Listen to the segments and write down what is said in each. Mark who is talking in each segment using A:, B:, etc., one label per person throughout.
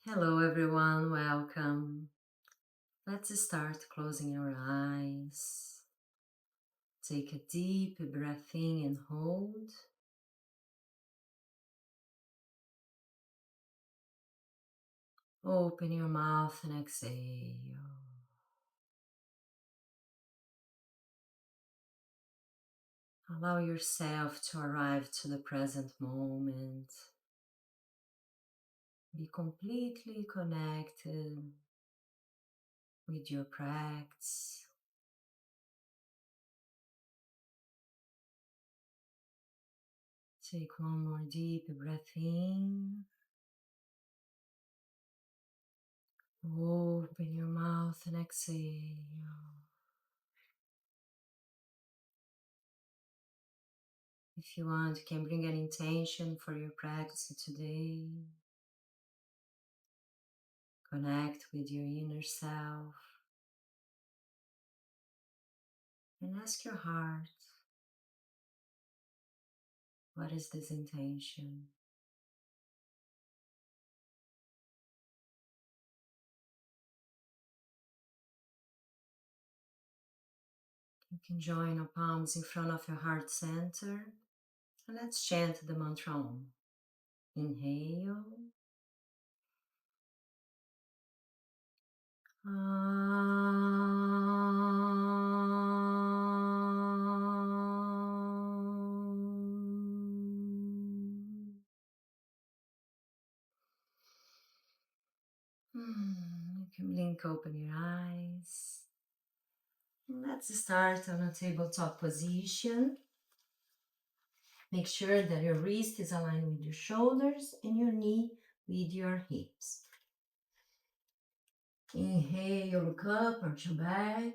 A: Hello, everyone. Welcome. Let's start closing your eyes. Take a deep breath in and hold. Open your mouth and exhale. Allow yourself to arrive to the present moment. Be completely connected with your practice. Take one more deep breath in. Open your mouth and exhale. If you want, you can bring an intention for your practice today. Connect with your inner self and ask your heart, what is this intention? You can join your palms in front of your heart center and let's chant the mantra Om. Inhale. You can blink open your eyes. Let's start on a tabletop position. Make sure that your wrist is aligned with your shoulders and your knee with your hips. Inhale, look up, arch your back.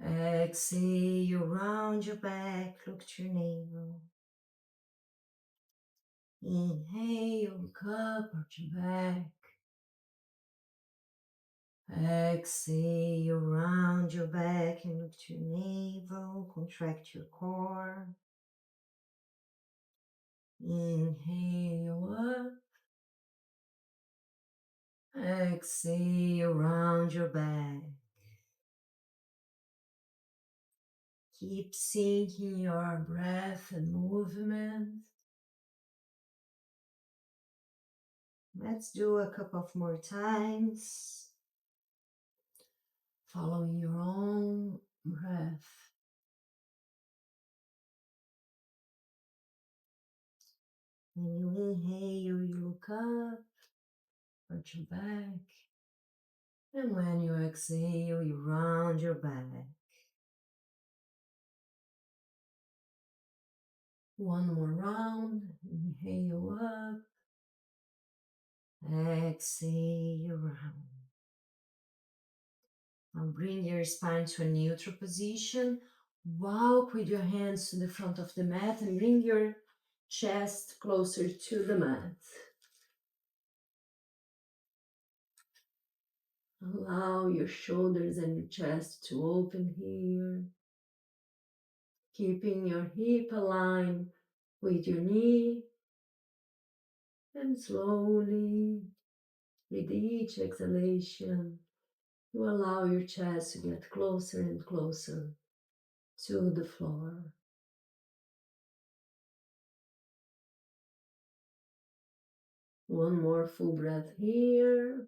A: Exhale, round your back, look to your navel. Inhale, look up, arch your back. Exhale, round your back and look to your navel, contract your core. Inhale up. Exhale, round your back. Keep syncing your breath and movement. Let's do a couple of more times, following your own breath. When you inhale, you look up, arch your back. And when you exhale, you round your back. One more round. Inhale up. Exhale round. Now bring your spine to a neutral position. Walk with your hands to the front of the mat and bring your chest closer to the mat. Allow your shoulders and your chest to open here. Keeping your hip aligned with your knee. And slowly, with each exhalation, you allow your chest to get closer and closer to the floor. One more full breath here.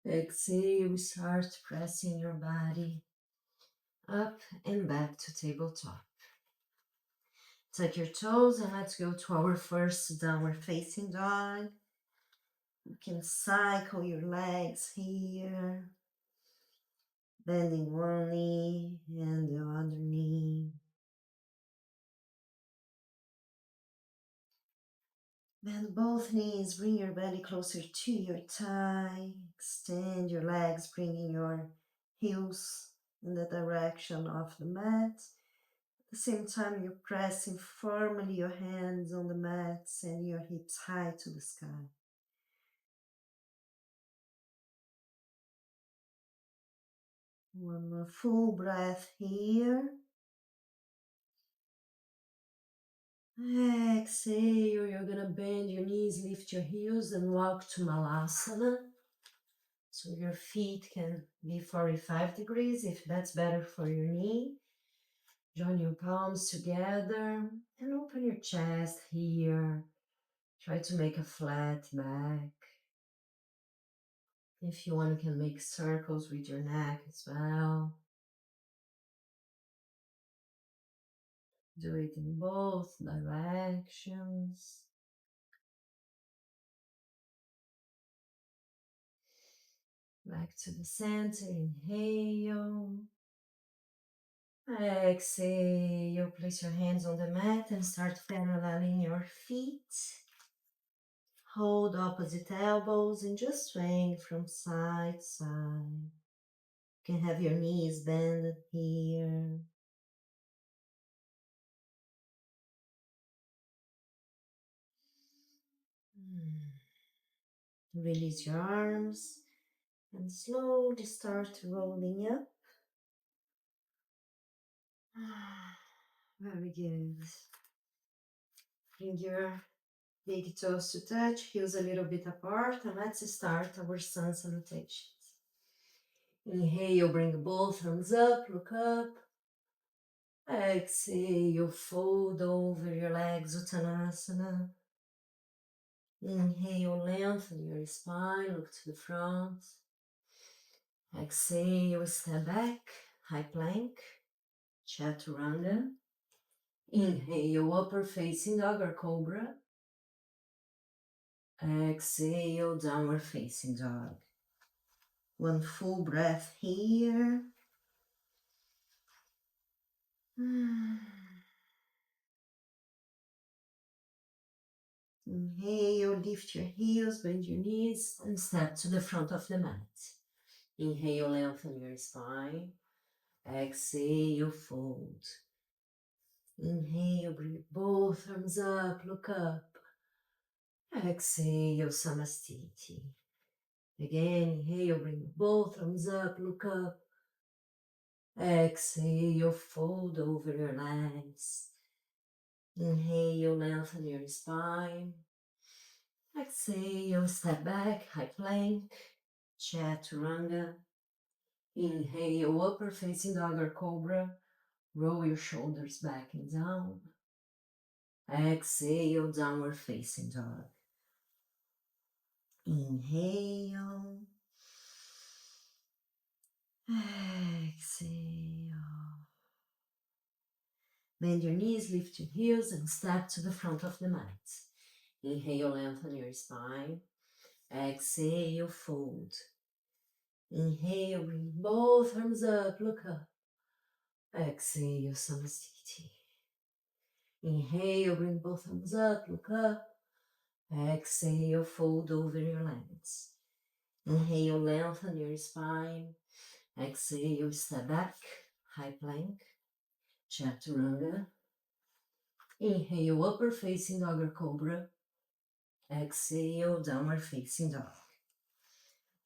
A: Exhale, start pressing your body up and back to tabletop. Tuck your toes and let's go to our first downward facing dog. You can cycle your legs here, bending one knee and the other knee. Bend both knees, bring your belly closer to your thigh. Extend your legs, bringing your heels in the direction of the mat. At the same time, you're pressing firmly your hands on the mat, sending your hips high to the sky. One more full breath here. Exhale, you're gonna bend your knees, lift your heels, and walk to Malasana. So your feet can be 45 degrees if that's better for your knee. Join your palms together and open your chest here. Try to make a flat back. If you want, you can make circles with your neck as well. Do it in both directions. Back to the center, inhale. Exhale, place your hands on the mat and start paralleling your feet. Hold opposite elbows and just swing from side to side. You can have your knees bended here. Release your arms and slowly start rolling up. Very good. Bring your big toes to touch, heels a little bit apart, and let's start our sun salutations. Inhale, bring both arms up, look up. Exhale, fold over your legs, Uttanasana. Inhale, lengthen your spine, look to the front. Exhale, step back, high plank, chaturanga. Inhale, upper facing dog or cobra. Exhale, downward facing dog. One full breath here. Inhale, lift your heels, bend your knees, and step to the front of the mat. Inhale, lengthen your spine. Exhale, fold. Inhale, bring both arms up, look up. Exhale, Samastiti. Again, inhale, bring both arms up, look up. Exhale, fold over your legs. Inhale, lengthen your spine. Exhale, step back, high plank, chaturanga. Inhale, upper facing dog or cobra. Roll your shoulders back and down. Exhale, downward facing dog. Inhale. Exhale. Bend your knees, lift your heels, and step to the front of the mat. Inhale, lengthen your spine. Exhale, fold. Inhale, bring both arms up, look up. Exhale, Samastiti. Inhale, bring both arms up, look up. Exhale, fold over your legs. Inhale, lengthen your spine. Exhale, step back, high plank, chaturanga. Inhale, upper facing dog or cobra. Exhale, downward facing dog.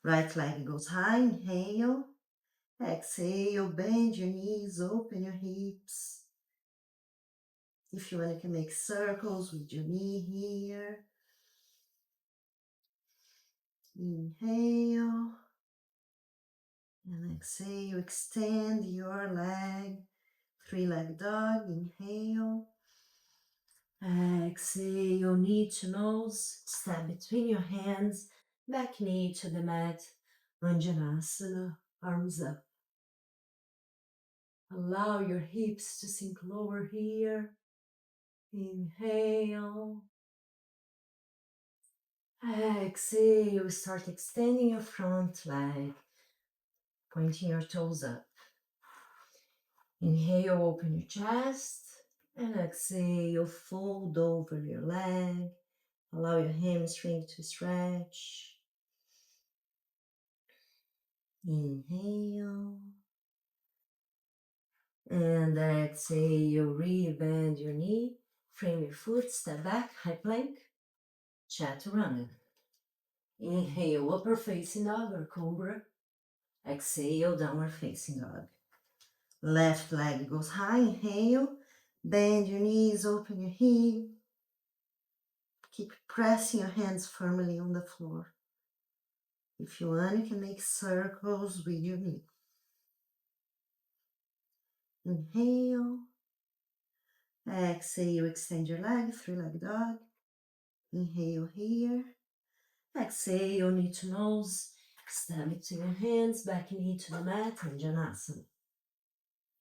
A: Right leg goes high, inhale. Exhale, bend your knees, open your hips. If you want, you can make circles with your knee here. Inhale. And exhale, extend your leg. Three-leg dog, inhale. Exhale, knee to nose, step between your hands, back knee to the mat, Anjanasana, arms up. Allow your hips to sink lower here. Inhale. Exhale, start extending your front leg, pointing your toes up. Inhale, open your chest, and exhale, fold over your leg. Allow your hamstring to stretch. Inhale. And exhale, re-bend your knee, frame your foot, step back, high plank, chaturanga. Inhale, upper facing dog or cobra. Exhale, downward facing dog. Left leg goes high, inhale. Bend your knees, open your hip. Keep pressing your hands firmly on the floor. If you want, you can make circles with your knee. Inhale. Exhale, extend your leg, three-legged dog. Inhale here. Exhale, knee to nose. Step between your hands, back knee to the mat, and Vinyasa.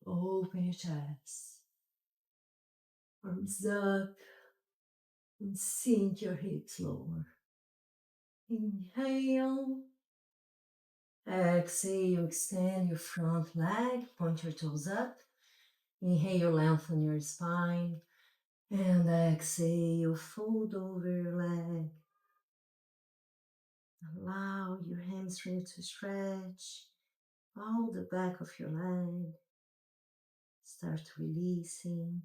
A: Open your chest. Arms up. And sink your hips lower. Inhale. Exhale, extend your front leg, point your toes up. Inhale, lengthen your spine. And exhale, fold over your leg. Allow your hamstring to stretch all the back of your leg. Start releasing.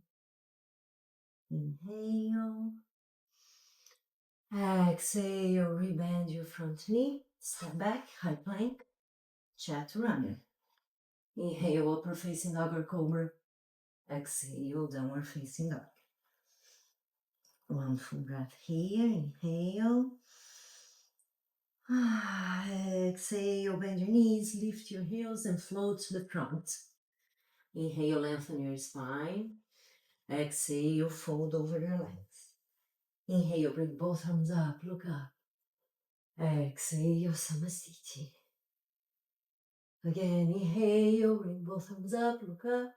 A: Inhale. Exhale, rebend your front knee. Step back, high plank, chaturanga. Inhale, upper facing dog or cobra. Exhale, downward facing dog. One full breath here. Inhale. Exhale, bend your knees, lift your heels and float to the front. Inhale, lengthen your spine. Exhale, fold over your legs. Inhale, bring both arms up, look up. Exhale, Samasthiti. Again, inhale, bring both arms up, look up.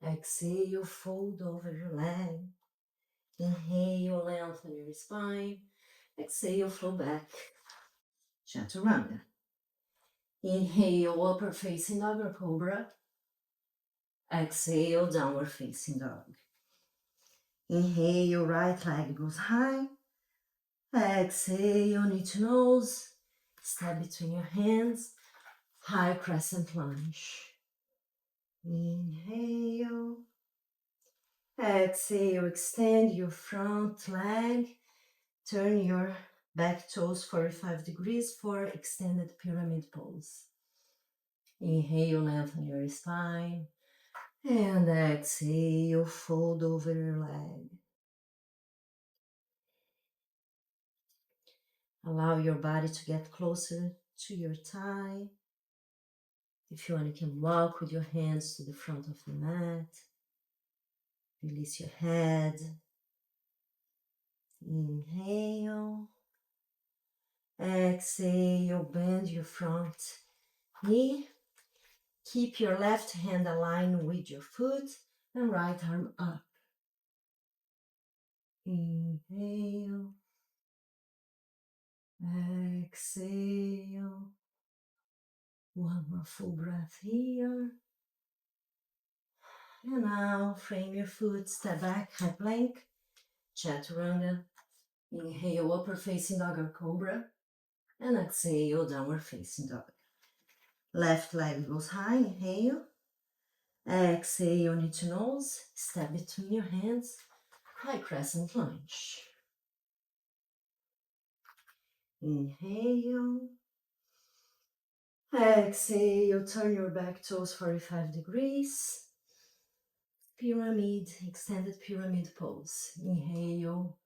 A: Exhale, fold over your leg. Inhale, lengthen your spine. Exhale, flow back. Chaturanga. Inhale, upper facing dog or cobra. Exhale, downward facing dog. Inhale, right leg goes high. Exhale, knee to nose. Step between your hands. High crescent lunge. Inhale. Exhale, extend your front leg. Turn your back toes 45 degrees for extended pyramid pose. Inhale, lengthen your spine. And exhale, fold over your leg. Allow your body to get closer to your thigh. If you want, you can walk with your hands to the front of the mat. Release your head. Inhale. Exhale, bend your front knee. Keep your left hand aligned with your foot and right arm up. Inhale. Exhale. One more full breath here. And now frame your foot, step back, high plank, chaturanga. Inhale, upper facing dog or cobra. And exhale, downward facing dog. Left leg goes high, inhale. Exhale, knee to nose, step between your hands, high crescent lunge. Inhale. Exhale, turn your back toes 45 degrees. Pyramid, extended pyramid pose. Inhale,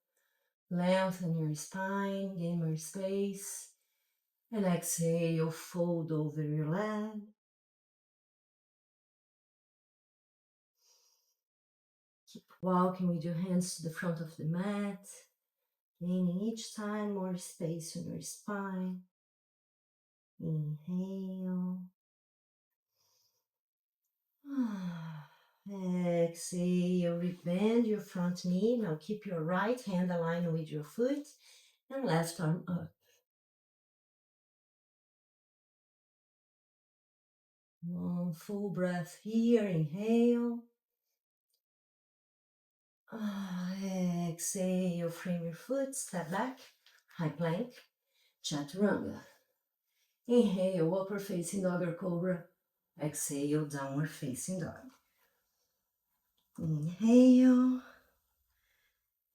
A: lengthen your spine, gain more space. And exhale, fold over your leg. Keep walking with your hands to the front of the mat, gaining each time more space in your spine. Inhale. Exhale, rebend your front knee. Now keep your right hand aligned with your foot and left arm up. One full breath here. Inhale. Exhale, frame your foot, step back, high plank, chaturanga. Inhale, upper facing dog or cobra. Exhale, downward facing dog. Inhale.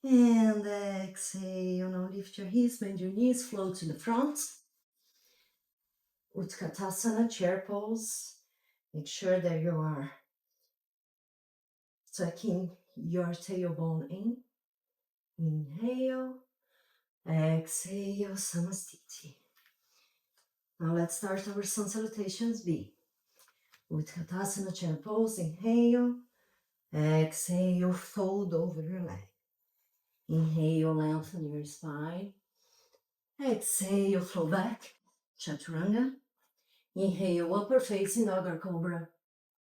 A: And exhale. Now lift your hips, bend your knees, float to the front. Utkatasana, chair pose. Make sure that you are tucking your tailbone in. Inhale, exhale, Samastiti. Now let's start our sun salutations B. Utkatasana chair pose, inhale, exhale, fold over your leg. Inhale, lengthen your spine. Exhale, flow back, chaturanga. Inhale, upper facing dog or cobra.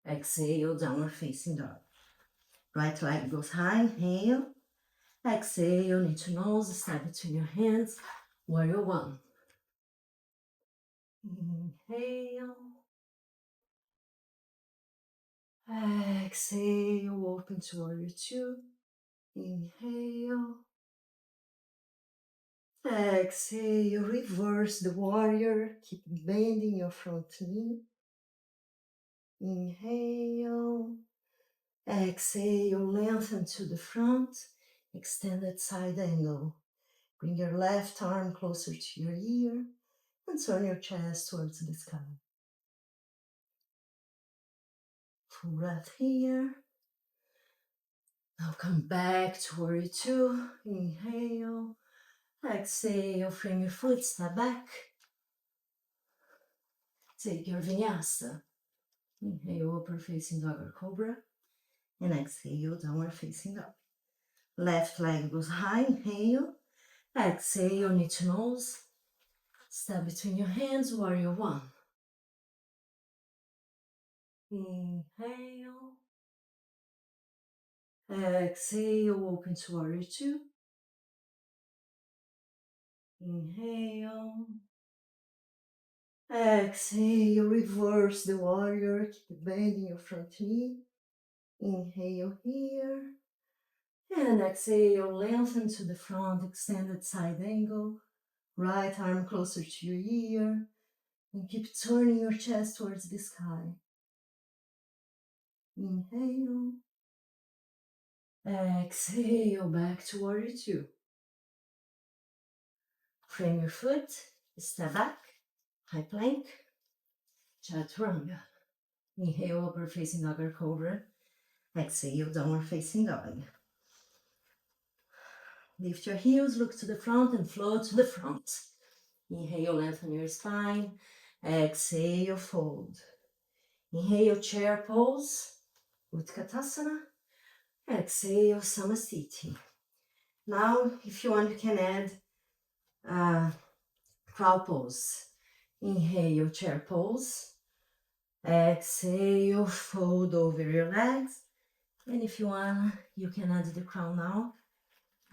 A: Exhale, downward facing dog. Right leg goes high, inhale. Exhale, knee to nose, step between your hands. Warrior one. Inhale. Exhale, open to warrior two. Inhale. Exhale, reverse the warrior. Keep bending your front knee. Inhale. Exhale, lengthen to the front. Extended side angle. Bring your left arm closer to your ear and turn your chest towards the sky. Full breath here. Now come back to warrior two. Inhale. Exhale, frame your foot, step back. Take your vinyasa. Inhale, upper facing dog or cobra. And exhale, downward facing dog. Left leg goes high, inhale. Exhale, knee to nose. Step between your hands, warrior one. Inhale. Exhale, open to warrior two. Inhale. Exhale, reverse the warrior. Keep bending your front knee. Inhale here. And exhale, lengthen to the front, extended side angle. Right arm closer to your ear. And keep turning your chest towards the sky. Inhale. Exhale, back to warrior two. Frame your foot, step back, high plank, chaturanga. Inhale, upper facing dog or cobra. Exhale, downward facing dog. Lift your heels, look to the front and float to the front. Inhale, lengthen your spine. Exhale, fold. Inhale, chair pose, Utkatasana. Exhale, Samastiti. Now, if you want, you can add crow pose. Inhale, chair pose. Exhale, fold over your legs. And if you want, you can add the crown now.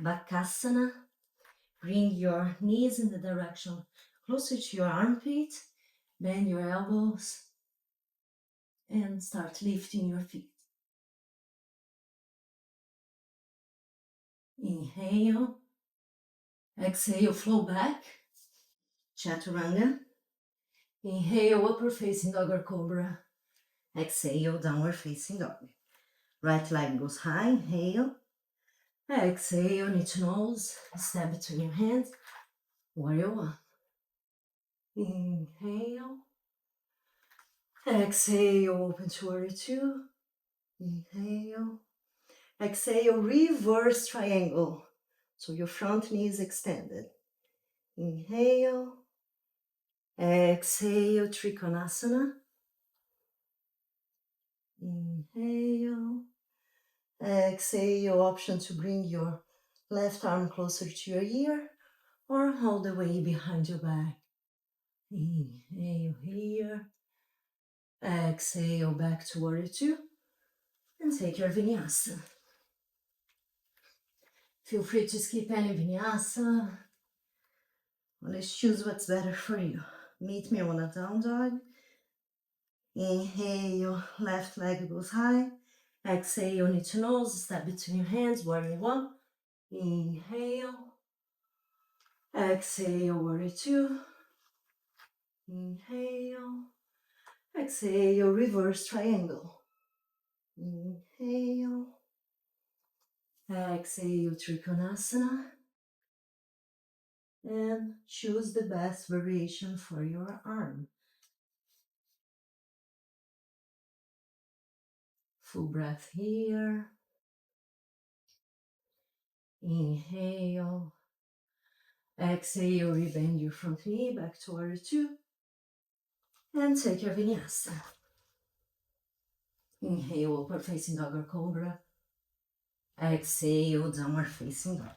A: Bakasana. Bring your knees in the direction closer to your armpit. Bend your elbows. And start lifting your feet. Inhale. Exhale, flow back. Chaturanga. Inhale, upper facing dog or cobra. Exhale, downward facing dog. Right leg goes high, inhale. Exhale, knee to nose, step between your hands. Warrior one. Inhale. Exhale, open to warrior two. Inhale. Exhale, reverse triangle. So your front knee is extended. Inhale. Exhale, Trikonasana. Inhale. Exhale, option to bring your left arm closer to your ear or all the way behind your back. Inhale here. Exhale, back to warrior two. And take your vinyasa. Feel free to skip any vinyasa. Let's choose what's better for you. Meet me on a down dog. Inhale, left leg goes high. Exhale, knee to nose, step between your hands, warrior one. Inhale. Exhale, warrior two. Inhale. Exhale, reverse triangle. Inhale. Exhale, Trikonasana. And choose the best variation for your arm. Full breath here. Inhale. Exhale, rebend your front knee back to warrior two. And take your vinyasa. Inhale, upward facing dog or cobra. Exhale, downward facing dog.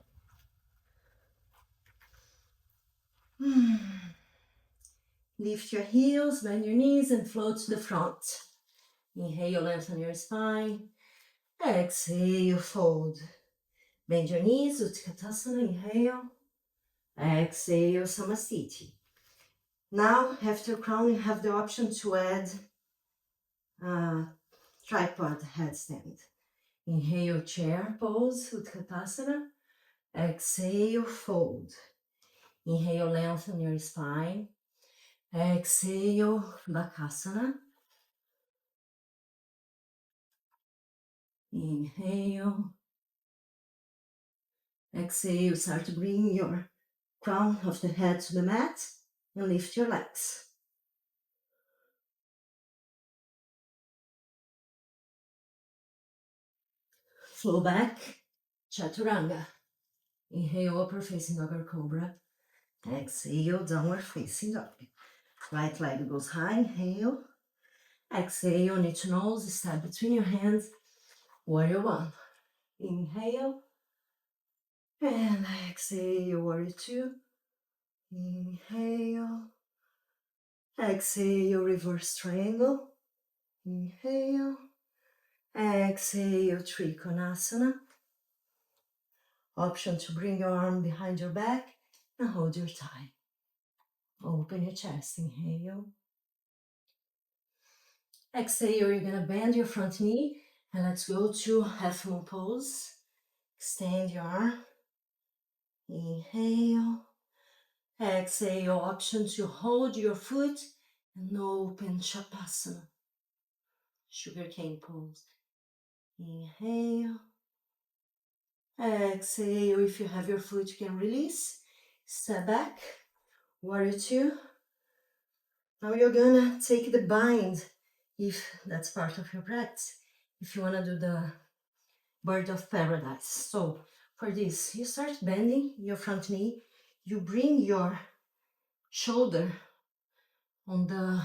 A: Lift your heels, bend your knees, and float to the front. Inhale, lengthen your spine. Exhale, fold. Bend your knees, Utkatasana, inhale. Exhale, Samasthiti. Now, after crown, you have the option to add tripod headstand. Inhale, chair pose, Utkatasana. Exhale, fold. Inhale, lengthen your spine. Exhale, Bakasana. Inhale. Exhale, start to bring your crown of the head to the mat and lift your legs. Flow back, Chaturanga. Inhale, upper facing dog or cobra. Exhale, downward facing dog. Right leg goes high, inhale. Exhale, knee to nose, step between your hands. Warrior one. Inhale. And exhale, warrior two. Inhale. Exhale, reverse triangle. Inhale. Exhale, Trikonasana. Option to bring your arm behind your back and hold your thigh. Open your chest, inhale. Exhale, you're gonna bend your front knee and let's go to half moon pose. Extend your arm. Inhale. Exhale, option to hold your foot and open Shavasana. Sugarcane pose. Inhale. Exhale, if you have your foot, you can release. Step back. Warrior two. Now you're gonna take the bind, if that's part of your practice, if you wanna do the bird of paradise. So for this, you start bending your front knee, you bring your shoulder on the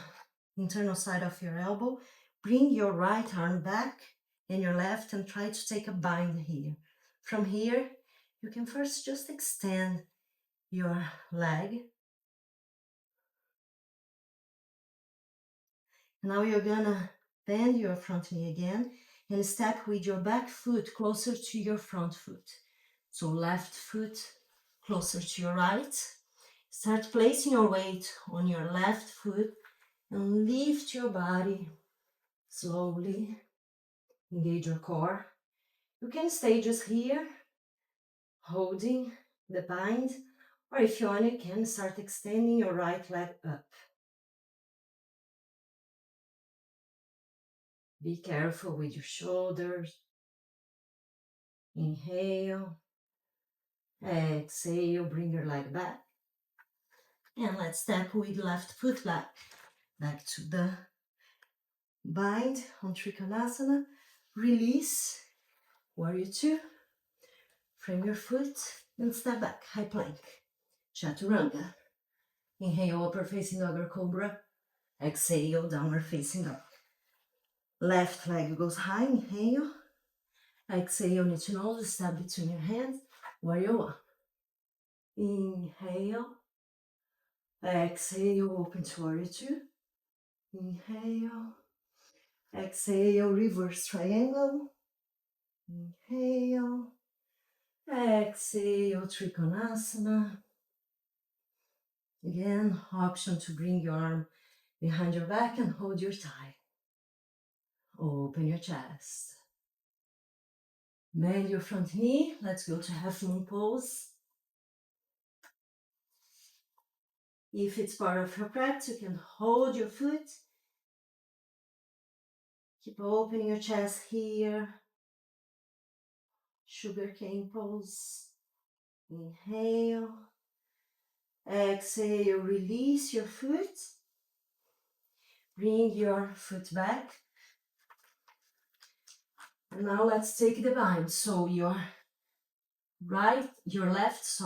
A: internal side of your elbow, bring your right arm back and your left and try to take a bind here. From here, you can first just extend your leg. Now you're gonna bend your front knee again and step with your back foot closer to your front foot. So left foot closer to your right. Start placing your weight on your left foot and lift your body slowly. Engage your core. You can stay just here, holding the bind, or if you want, you can start extending your right leg up. Be careful with your shoulders. Inhale. Exhale, bring your leg back. And let's step with left foot back to the bind on Trikonasana. Release, warrior two. Frame your foot and step back, high plank. Chaturanga. Inhale, upper facing dog or cobra. Exhale, downward facing dog. Left leg goes high, inhale. Exhale, knee to nose, step between your hands. Warrior one. Inhale. Exhale, open to warrior two. Inhale. Exhale, reverse triangle. Inhale. Exhale, Trikonasana. Again, option to bring your arm behind your back and hold your thigh. Open your chest. Bend your front knee. Let's go to half moon pose. If it's part of your practice, you can hold your foot. Keep opening your chest here. Sugarcane pose. Inhale. Exhale, release your foot. Bring your foot back. And now let's take the bind. So your your left,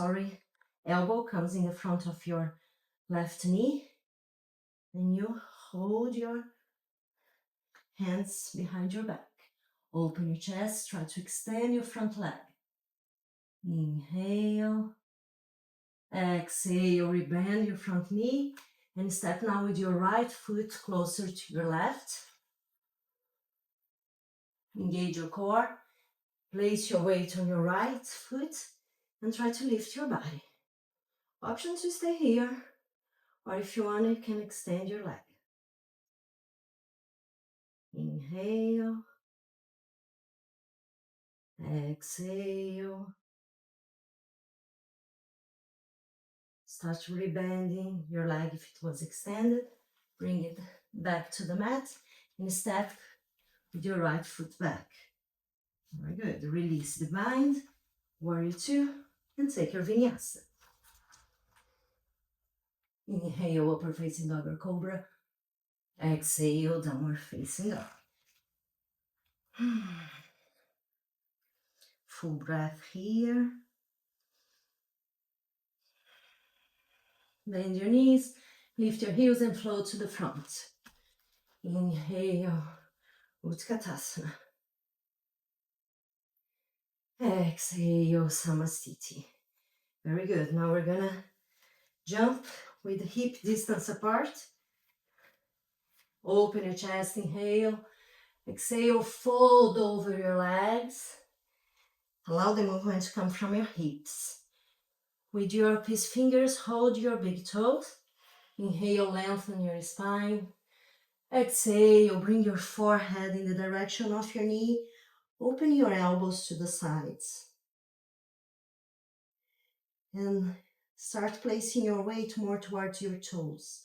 A: elbow comes in the front of your left knee, and you hold your hands behind your back. Open your chest, try to extend your front leg. Inhale. Exhale, rebend your front knee and step now with your right foot closer to your left. Engage your core. Place your weight on your right foot and try to lift your body. Option to stay here, or if you want, you can extend your leg. Inhale. Exhale. Start rebending your leg if it was extended. Bring it back to the mat and step with your right foot back. Very good. Release the bind, warrior two, and take your vinyasa. Inhale, upward facing dog or cobra. Exhale, downward facing dog. Full breath here. Bend your knees, lift your heels and float to the front. Inhale, Utkatasana. Exhale, Samastiti. Very good. Now we're gonna jump with the hip distance apart. Open your chest, inhale. Exhale, fold over your legs. Allow the movement to come from your hips. With your peace fingers, hold your big toes. Inhale, lengthen your spine. Exhale, bring your forehead in the direction of your knee. Open your elbows to the sides. And start placing your weight more towards your toes.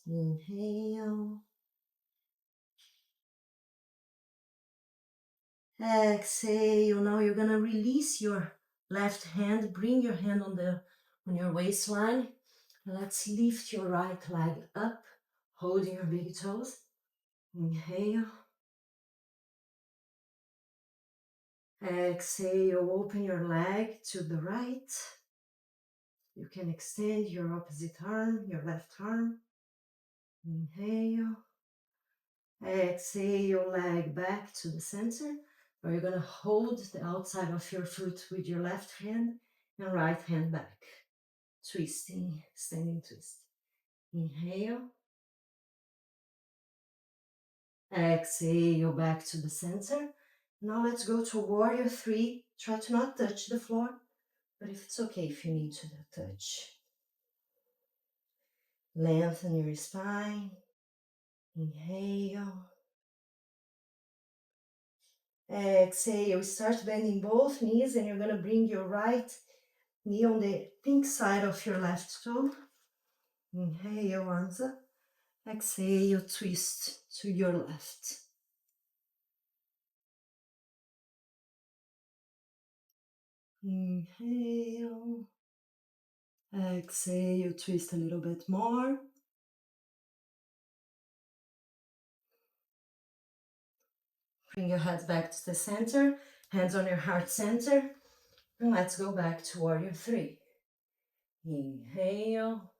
A: Inhale. Exhale. Now you're gonna release your left hand. Bring your hand on your waistline. Let's lift your right leg up, holding your big toes. Inhale. Exhale, open your leg to the right. You can extend your opposite arm, your left arm. Inhale. Exhale, leg back to the center. Or you're gonna hold the outside of your foot with your left hand and right hand back. Twisting, standing twist. Inhale. Exhale, back to the center. Now let's go to warrior three. Try to not touch the floor, but if it's okay if you need to touch. Lengthen your spine. Inhale. Exhale, start bending both knees and you're gonna bring your right knee on the pink side of your left toe. Inhale, arms up. Exhale, twist to your left. Inhale. Exhale, twist a little bit more. Bring your head back to the center, hands on your heart center, and let's go back to warrior three. Inhale.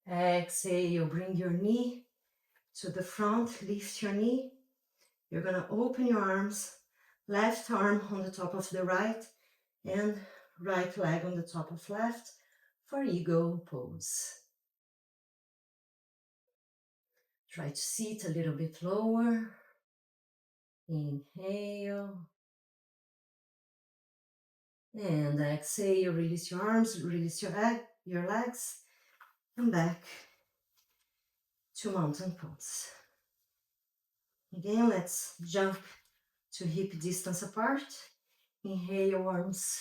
A: Exhale, bring your knee to the front, lift your knee. You're gonna open your arms, left arm on the top of the right, and right leg on the top of left for eagle pose. Try to sit a little bit lower. Inhale. And exhale, release your arms, release your legs, and back to mountain pose. Again, let's jump to hip distance apart. Inhale, arms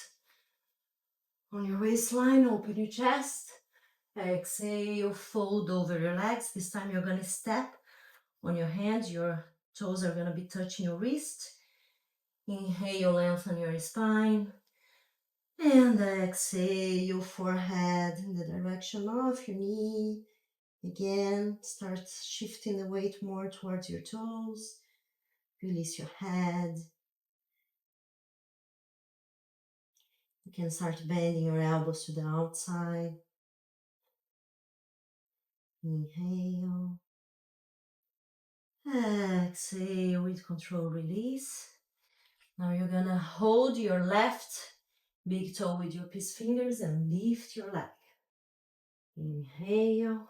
A: on your waistline, open your chest. Exhale, fold over your legs. This time you're gonna step on your hands. Your toes are gonna be touching your wrist. Inhale, lengthen your spine. And exhale, your forehead in the direction of your knee. Again, start shifting the weight more towards your toes. Release your head. You can start bending your elbows to the outside. Inhale. Exhale with control, release. Now you're gonna hold your left big toe with your peace fingers and lift your leg. Inhale.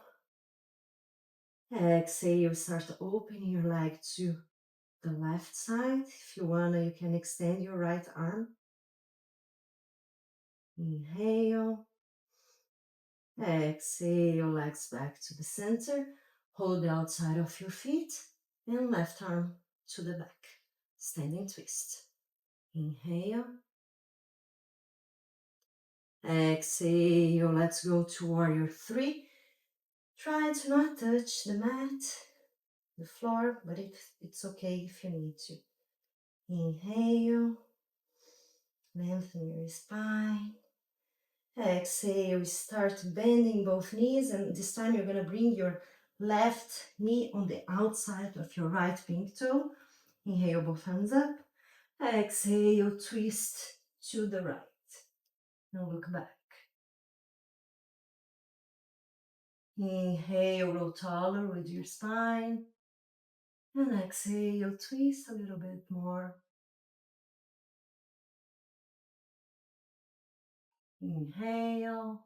A: Exhale, start opening your leg to the left side. If you wanna, you can extend your right arm. Inhale. Exhale, legs back to the center. Hold the outside of your feet and left arm to the back. Standing twist. Inhale. Exhale, let's go to warrior 3. Try to not touch the mat, the floor, but it's okay if you need to. Inhale. Lengthen your spine. Exhale, start bending both knees, and this time you're gonna bring your left knee on the outside of your right pink toe. Inhale, both hands up. Exhale, twist to the right. Now look back. Inhale, roll taller with your spine. And exhale, twist a little bit more. Inhale.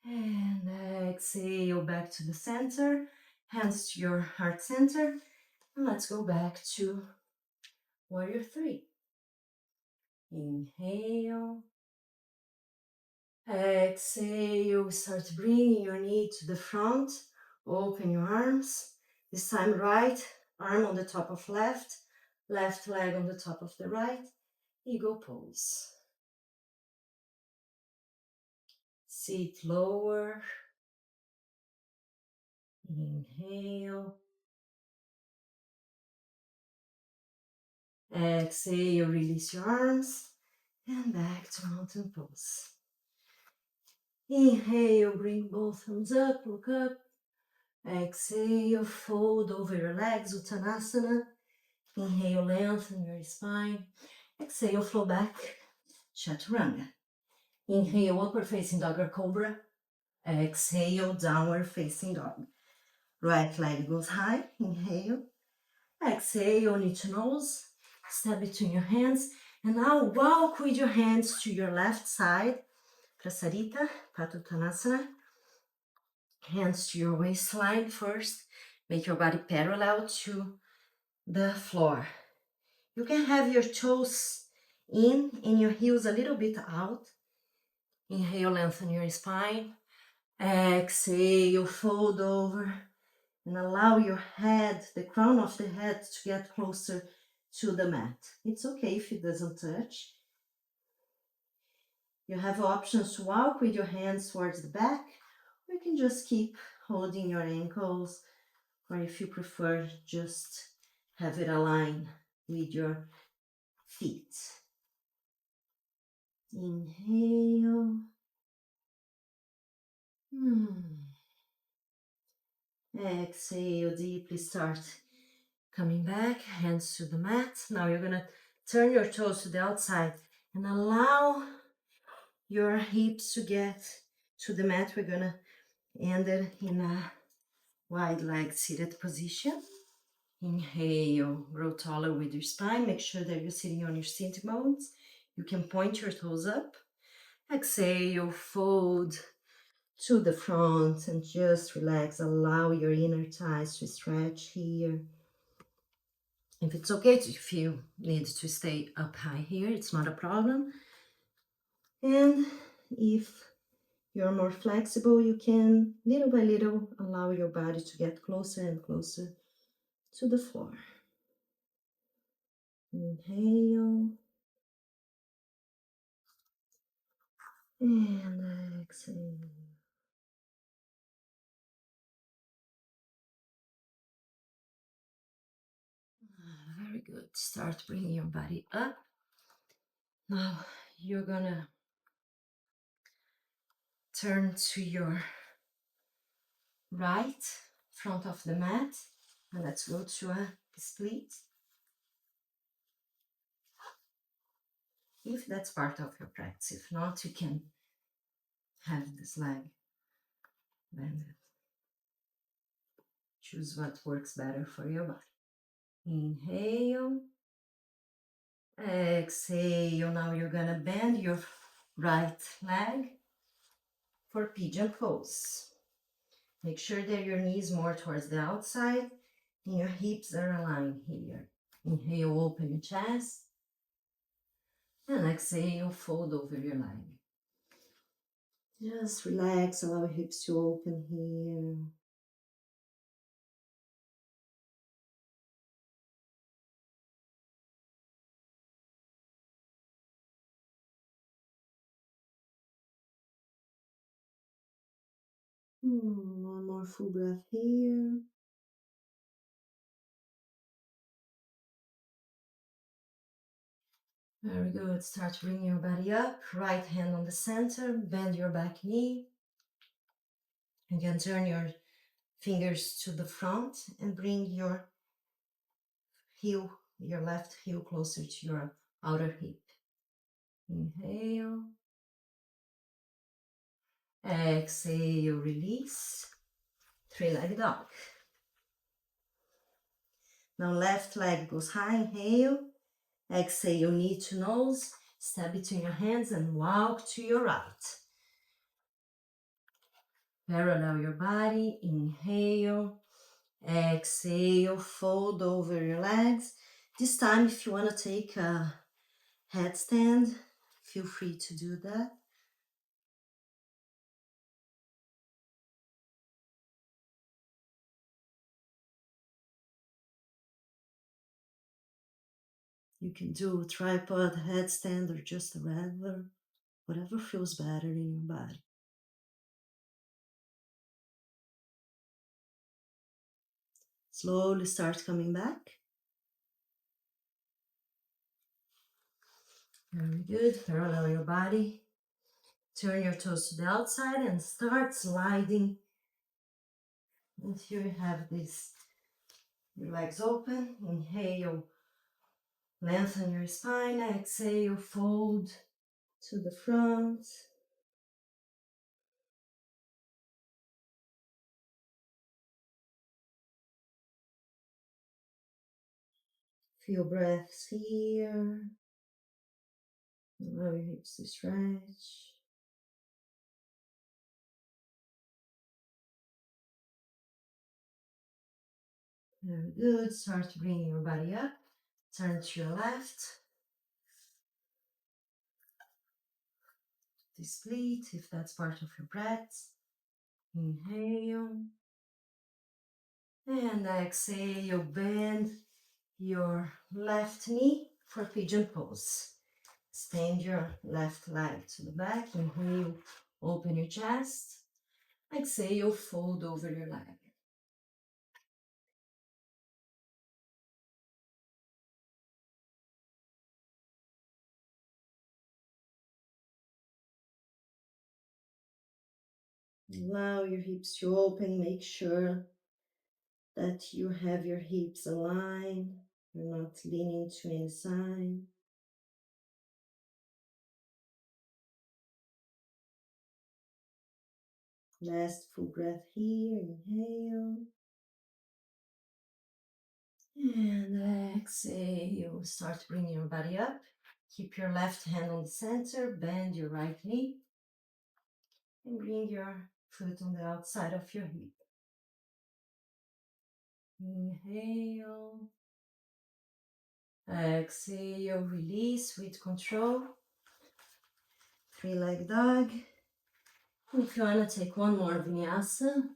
A: And exhale back to the center. Hands to your heart center. And let's go back to warrior 3. Inhale. Exhale. Start bringing your knee to the front. Open your arms. This time right arm on the top of left. Left leg on the top of the right. Eagle pose. Sit lower. Inhale. Exhale, release your arms. And back to mountain pose. Inhale, bring both hands up, look up. Exhale, fold over your legs, Uttanasana. Inhale, lengthen your spine. Exhale, flow back, Chaturanga. Inhale, upward facing dog or cobra. Exhale, downward facing dog. Right leg goes high. Inhale. Exhale, knee to nose. Step between your hands. And now walk with your hands to your left side. Prasarita, Paduttanasana. Hands to your waistline first. Make your body parallel to the floor. You can have your toes in and your heels a little bit out. Inhale, lengthen your spine. Exhale, fold over. And allow your head, the crown of the head, to get closer to the mat. It's okay if it doesn't touch. You have options to walk with your hands towards the back, or you can just keep holding your ankles, or if you prefer, just have it aligned with your feet. Inhale. Exhale, deeply start coming back, hands to the mat. Now you're gonna turn your toes to the outside and allow your hips to get to the mat. We're gonna end it in a wide leg seated position. Inhale, grow taller with your spine. Make sure that you're sitting on your sitting bones. You can point your toes up. Exhale, fold to the front and just relax. Allow your inner thighs to stretch here. If it's okay, if you need to stay up high here, it's not a problem. And if you're more flexible, you can, little by little, allow your body to get closer and closer to the floor. Inhale. And exhale. Very good. Start bringing your body up. Now you're gonna turn to your right, front of the mat. And let's go to a split. If that's part of your practice. If not, you can have this leg bended. Choose what works better for your body. Inhale. Exhale. Now you're gonna bend your right leg for pigeon pose. Make sure that your knees more towards the outside and your hips are aligned here. Inhale, open your chest. And exhale, fold over your leg. Just relax, allow your hips to open here. One more full breath here. Very good. Start bringing your body up. Right hand on the center. Bend your back knee. Again, turn your fingers to the front and bring your heel, your left heel closer to your outer hip. Inhale. Exhale, release. Three-legged dog. Now left leg goes high. Inhale. Exhale, knee to nose. Step between your hands and walk to your right. Parallel your body. Inhale. Exhale, fold over your legs. This time, if you want to take a headstand, feel free to do that. You can do a tripod, headstand, or just a regular, whatever feels better in your body. Slowly start coming back. Very good. Parallel your body. Turn your toes to the outside and start sliding until you have this. Your legs open. Inhale, lengthen your spine. Exhale, fold to the front. Few breaths here. Allow your hips to stretch. Very good. Start bringing your body up. Turn to your left. The split, if that's part of your breath. Inhale. And exhale. Bend your left knee for pigeon pose. Extend your left leg to the back. Inhale. Open your chest. Exhale. Fold over your leg. Allow your hips to open. Make sure that you have your hips aligned. You're not leaning to any side. Last full breath here. Inhale. And exhale. Start bringing your body up. Keep your left hand on the center. Bend your right knee. And bring your foot on the outside of your hip. Inhale. Exhale. Release with control. Three-legged dog. And if you want to take one more vinyasa,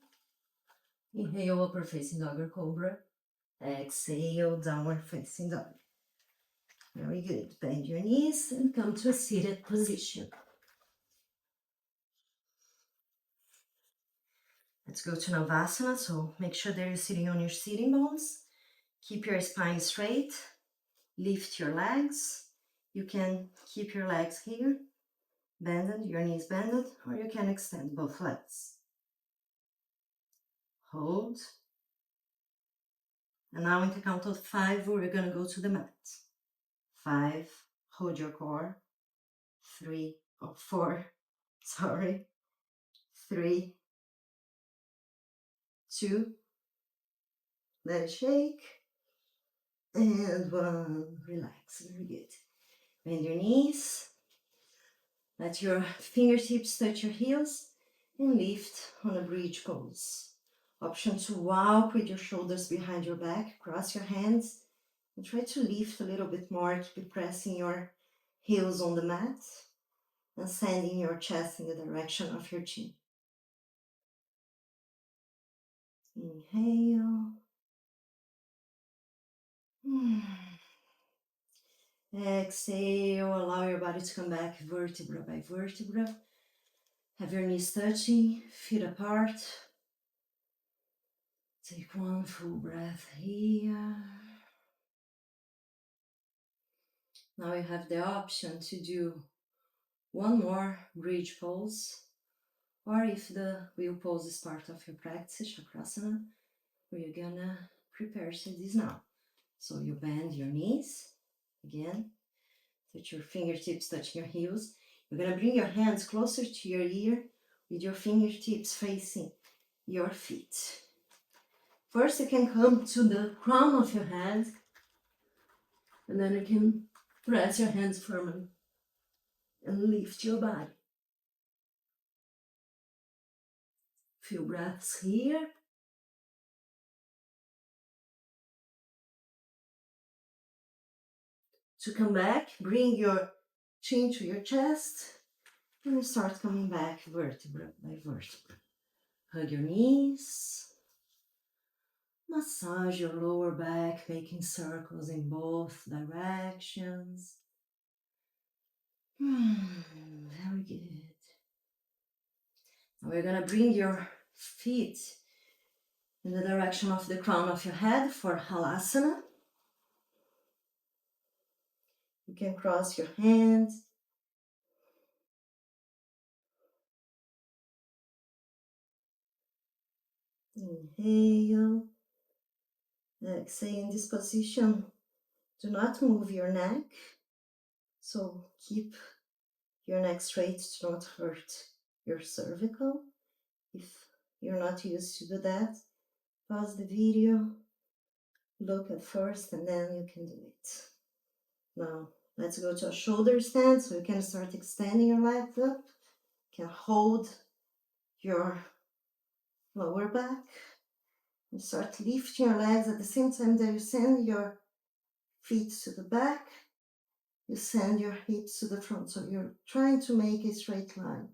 A: inhale, upper facing dog or cobra. Exhale, downward facing dog. Very good. Bend your knees and come to a seated position. Let's go to Navasana. So make sure that you're sitting on your sitting bones. Keep your spine straight. Lift your legs. You can keep your legs here, bended, your knees bended, or you can extend both legs. Hold. And now in the count of 5, we're gonna go to the mat. 5, hold your core. 3 or 4, sorry. 3, 2, let it shake. And 1, relax, very good. Bend your knees. Let your fingertips touch your heels and lift on a bridge pose. Option to walk with your shoulders behind your back, cross your hands, and try to lift a little bit more. Keep pressing your heels on the mat and sending your chest in the direction of your chin. Inhale. Exhale, allow your body to come back vertebra by vertebra. Have your knees touching, feet apart. Take one full breath here. Now you have the option to do one more bridge pose, or if the wheel pose is part of your practice, Chakrasana, we're gonna prepare to this now. So you bend your knees, again, touch your fingertips touching your heels. You're gonna bring your hands closer to your ear with your fingertips facing your feet. First, you can come to the crown of your head, and then you can press your hands firmly and lift your body. Few breaths here. To come back, bring your chin to your chest and start coming back vertebra by vertebra. Hug your knees. Massage your lower back, making circles in both directions. Very good. Now we're gonna bring your feet in the direction of the crown of your head for Halasana. You can cross your hands. Inhale. Exhale in this position. Do not move your neck. So keep your neck straight to not hurt your cervical. If you're not used to do that, pause the video, look at first, and then you can do it. Now, let's go to a shoulder stand so you can start extending your legs up. You can hold your lower back and start lifting your legs at the same time that you send your feet to the back. You send your hips to the front, so you're trying to make a straight line.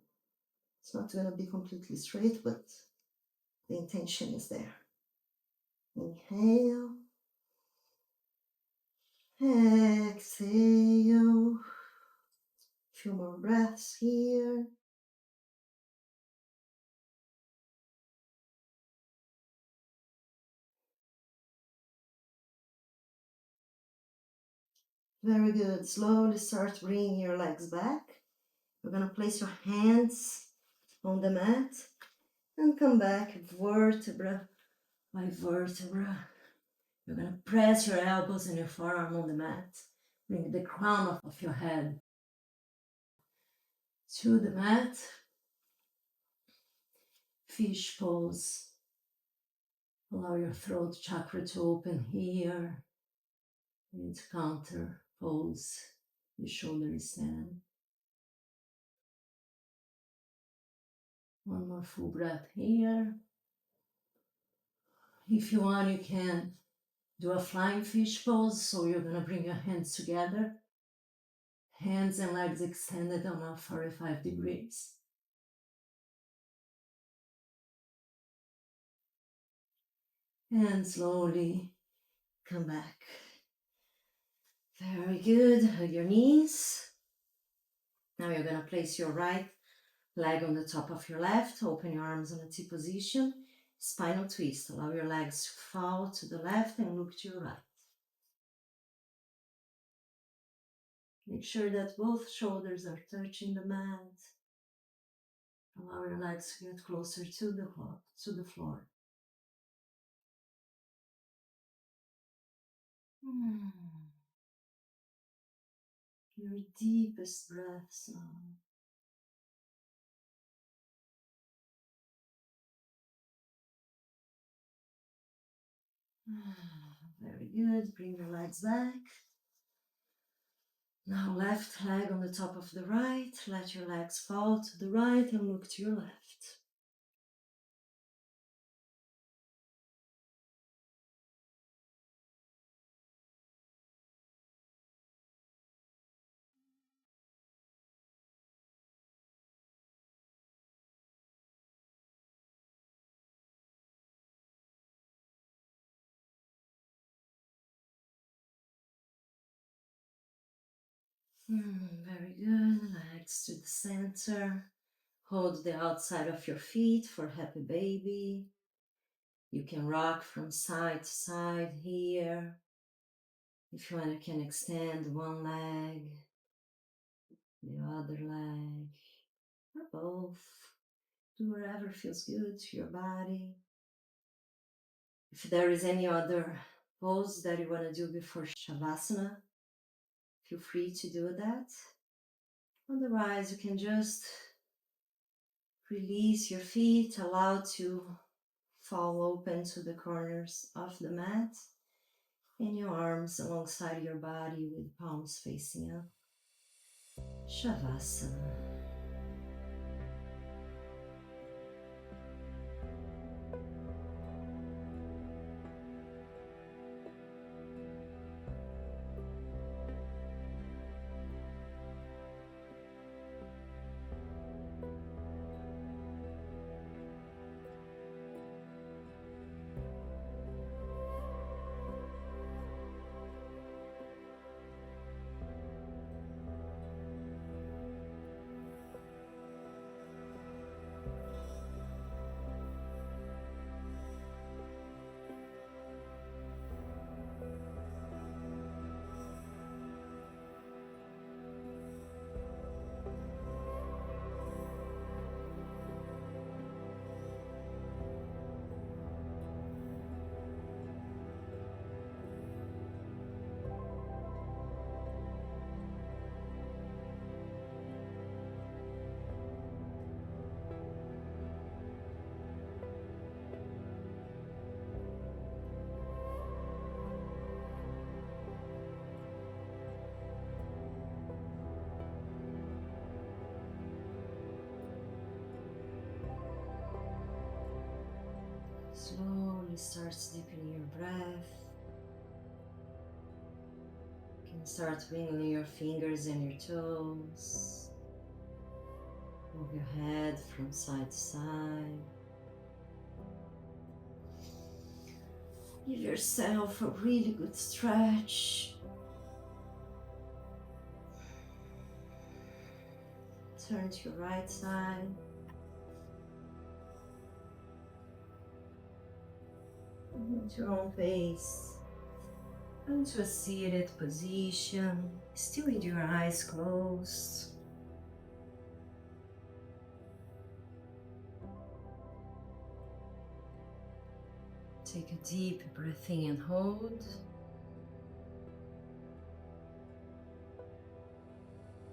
A: It's not going to be completely straight, but the intention is there. Inhale. Exhale. Few more breaths here. Very good. Slowly start bringing your legs back. You're going to place your hands on the mat and come back vertebra by vertebra. You're going to press your elbows and your forearm on the mat. Bring the crown of your head to the mat. Fish pose. Allow your throat chakra to open here. And counter pose. The shoulders stand. One more full breath here. If you want, you can do a flying fish pose. So you're going to bring your hands together. Hands and legs extended on a 45 degrees. And slowly come back. Very good. Hug your knees. Now you're going to place your right leg on the top of your left. Open your arms on a T position. Spinal twist. Allow your legs to fall to the left and look to your right. Make sure that both shoulders are touching the mat. Allow your legs to get closer to the floor. Hmm. Your deepest breaths now. Very good. Bring your legs back. Now left leg on the top of the right. Let your legs fall to the right and look to your left. Very good. Legs to the center. Hold the outside of your feet for happy baby. You can rock from side to side here. If you want, you can extend one leg, the other leg, or both. Do whatever feels good to your body. If there is any other pose that you want to do before Shavasana, feel free to do that. Otherwise, you can just release your feet, allow to fall open to the corners of the mat, and your arms alongside your body with palms facing up. Shavasana. Slowly start deepening your breath. You can start wiggling your fingers and your toes. Move your head from side to side. Give yourself a really good stretch. Turn to your right side. At your own pace. Into a seated position, still with your eyes closed. Take a deep breath in and hold.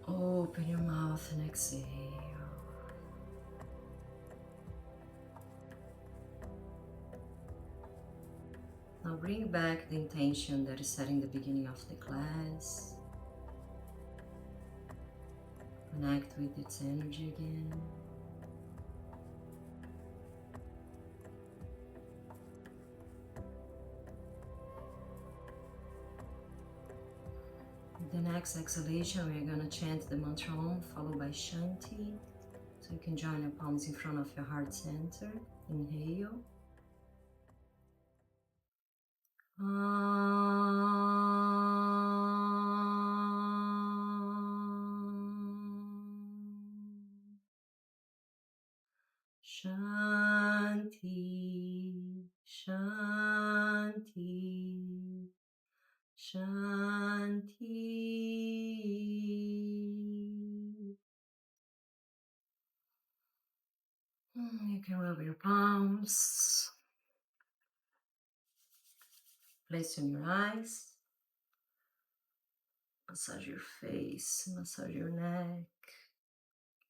A: Open your mouth and exhale. Now bring back the intention that is set in the beginning of the class. Connect with its energy again. With the next exhalation, we're going to chant the mantra Om followed by Shanti. So you can join your palms in front of your heart center. Inhale. Shanti, Shanti, Shanti. You can rub your palms, place on your eyes. Massage your face, massage your neck,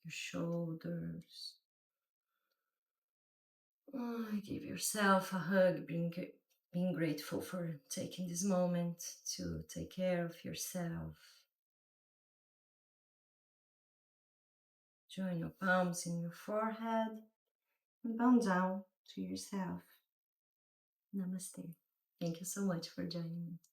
A: your shoulders. Give yourself a hug, being grateful for taking this moment to take care of yourself. Join your palms in your forehead and bow down to yourself. Namaste. Thank you so much for joining me.